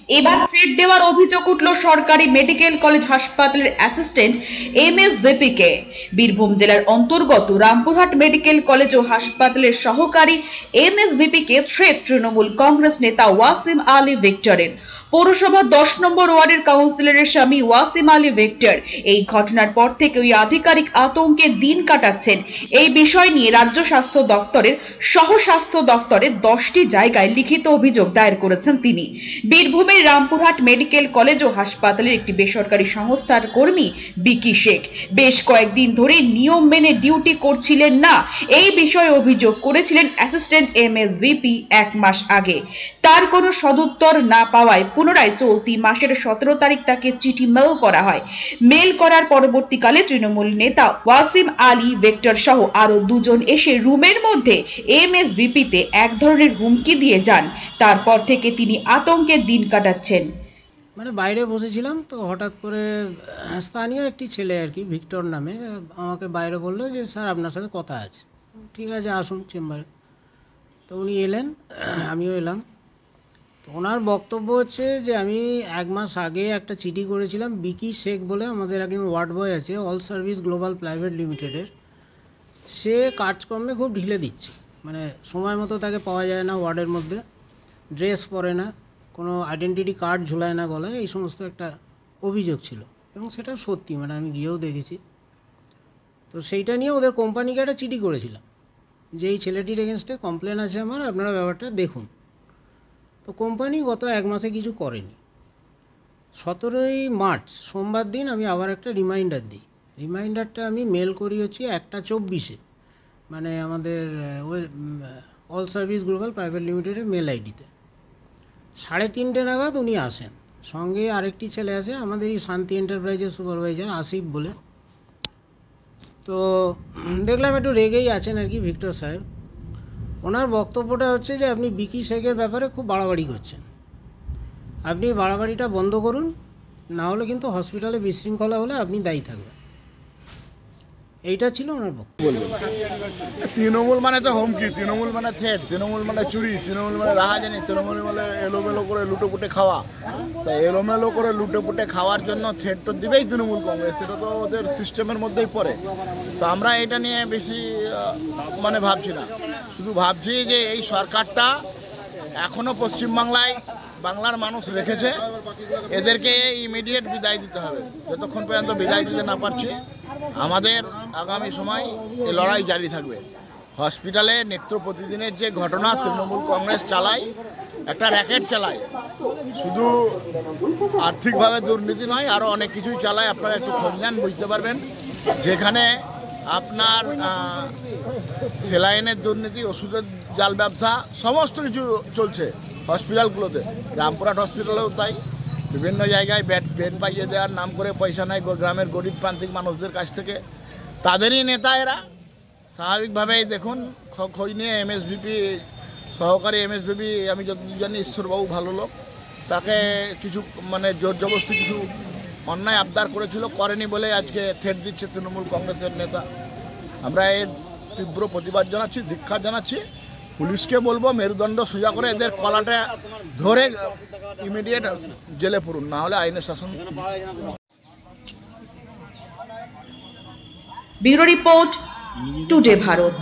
এবার থ্রেট দেওয়ার অভিযোগ উঠল সরকারি মেডিকেল কলেজ হাসপাতালের অ্যাসিস্ট্যান্ট এমএসভিপি কে। বীরভূম জেলার অন্তর্গত রামপুরহাট মেডিকেল কলেজ ও হাসপাতালের সহকারী এমএসভিপি কে থ্রেট তৃণমূল কংগ্রেস নেতা ওয়াসিম আলী ভিক্টরের। পৌরসভা 10 নম্বর ওয়ার্ডের কাউন্সিলরের স্বামী ওয়াসিম আলী ভিক্টর এই ঘটনার পর থেকে ওই আধিকারিক আতঙ্কে দিন কাটাচ্ছেন। এই বিষয় নিয়ে রাজ্য স্বাস্থ্য দপ্তরের সহ স্বাস্থ্য দপ্তরের 10টি জায়গায় লিখিত অভিযোগ দায়ের করেছেন তিনি। বীরভূমের রামপুরহাট মেডিকেল কলেজ ও হাসপাতালের একটি বেসরকারি সংস্থার কর্মী বিকি শেখ বেশ কয়েকদিন ধরে নিয়ম মেনে ডিউটি করছিলেন না, এই বিষয়ে অভিযোগ করেছিলেন অ্যাসিস্ট্যান্ট এমএসভিপি 1 মাস আগে। তার কোনো সদুত্তর না পাওয়ায় পুনরায় চলতি মাসের 17 তারিখ তাকে চিঠি মেল করা হয়। মেল করার পরবর্তীকালে তৃণমূল নেতা ওয়াসিম আলী ভিক্টর সহ আরো দুজন এসে রুমের মধ্যে এমএসভিপিতে এক ধরনের হুমকি দিয়ে যান। তারপর থেকে তিনি আতঙ্কে দিন কাটাচ্ছেন। মানে বাইরে বসেছিলাম, তো হঠাৎ করে স্থানীয় একটি ছেলে আর কি ভিক্টর নামে আমাকে বাইরে বললো যে স্যার আপনার সাথে কথা আছে। ঠিক আছে, আসুন চেম্বারে। তো উনি এলেন, আমিও এলাম। তো ওনার বক্তব্য হচ্ছে যে আমি 1 মাস আগে একটা চিঠি করেছিলাম বিকি শেখ বলে, আমাদের একজন ওয়ার্ড বয় আছে অল সার্ভিস গ্লোবাল প্রাইভেট লিমিটেডের। সে কাজকর্মে খুব ঢিলে দিচ্ছে, মানে সময় মতো তাকে পাওয়া যায় না ওয়ার্ডের মধ্যে, ড্রেস পরে না, কোনো আইডেন্টিটি কার্ড ঝুলায় না গলায়, এই সমস্ত একটা অভিযোগ ছিল এবং সেটা সত্যি, মানে আমি গিয়েও দেখেছি। তো সেইটা নিয়ে ওদের কোম্পানিকে একটা চিঠি করেছিলাম যে এই ছেলেটির এগেনস্টে কমপ্লেন আছে আমার, আপনারা ব্যাপারটা দেখুন। তো কোম্পানি গত 1 মাসে কিছু করেনি। 17ই মার্চ সোমবার দিন আমি আবার একটা রিমাইন্ডার দিই। রিমাইন্ডারটা আমি মেল করি হচ্ছে 1টা 24-এ, মানে আমাদের অল সার্ভিস গ্লোবাল প্রাইভেট লিমিটেডের মেল আইডিতে। 3:30 নাগাদ উনি আসেন, সঙ্গে আরেকটি ছেলে আছে আমাদের এই শান্তি এন্টারপ্রাইজের সুপারভাইজার আসিফ বলে। তো দেখলাম একটু রেগেই আছেন আর কি ভিক্টর সাহেব। ওনার বক্তব্যটা হচ্ছে যে আপনি বিকি শেখের ব্যাপারে খুব বাড়াবাড়ি করছেন, আপনি বাড়াবাড়িটা বন্ধ করুন, না হলে কিন্তু হসপিটালে বিশৃঙ্খলা হলে আপনি দায়ী থাকবেন। এইটা ছিল ওনার বক্তব্য। তৃণমূল মানে তো হুমকি, তৃণমূল মানে থ্রেট, তৃণমূল মানে চুরি, তৃণমূল মানে রাহাজানি, তৃণমূল মানে এলোমেলো করে লুটোপুটে খাওয়া। তাই এলোমেলো করে লুটোপুটে খাওয়ার জন্য থ্রেট তো দিবেই তৃণমূল কংগ্রেস, সেটা তো ওদের সিস্টেমের মধ্যেই পড়ে। তো আমরা এটা নিয়ে বেশি মানে ভাবছি না, শুধু ভাবছি যে এই সরকারটা এখনও পশ্চিমবাংলায় বাংলার মানুষ রেখেছে, এদেরকে ইমিডিয়েট বিদায় দিতে হবে। যতক্ষণ পর্যন্ত বিদায় দিতে না পারছি আমাদের আগামী সময় এই লড়াই জারি থাকবে। হসপিটালে নিত্য প্রতিদিনের যে ঘটনা তৃণমূল কংগ্রেস চালায়, একটা র্যাকেট চালায়, শুধু আর্থিকভাবে দুর্নীতি নয়, আরও অনেক কিছুই চালায়। আপনারা একটু খোঁজ নেন, বুঝতে পারবেন। যেখানে আপনার সেলাইনের দুর্নীতি, ওষুধের জাল ব্যবসা, সমস্ত কিছু চলছে হসপিটালগুলোতে। রামপুরহাট হসপিটালেও তাই, বিভিন্ন জায়গায় বেড পাইয়ে দেওয়ার নাম করে পয়সা নেয় গ্রামের গরিব প্রান্তিক মানুষদের কাছ থেকে। তাদেরই নেতা এরা। স্বাভাবিকভাবেই দেখুন, খোঁজ নিয়ে এমএসভিপি, সহকারী এমএসভিপি, আমি যতদূর জানি ঈশ্বরবাবু ভালো লোক, তাকে কিছু মানে জোর জবরদস্তি কিছু অন্যায় আবদার করেছিল, করেনি বলে আজকে থ্রেট দিচ্ছে তৃণমূল কংগ্রেসের নেতা। আমরা এর তীব্র প্রতিবাদ জানাচ্ছি, ধিক্ষার জানাচ্ছি। পুলিশকে বলবো মেরুদণ্ড সোজা করে এদের কলাটা ধরে ইমিডিয়েট জেলে পুরুন, না হলে আইনের শাসন। Bureau report, today Bharat.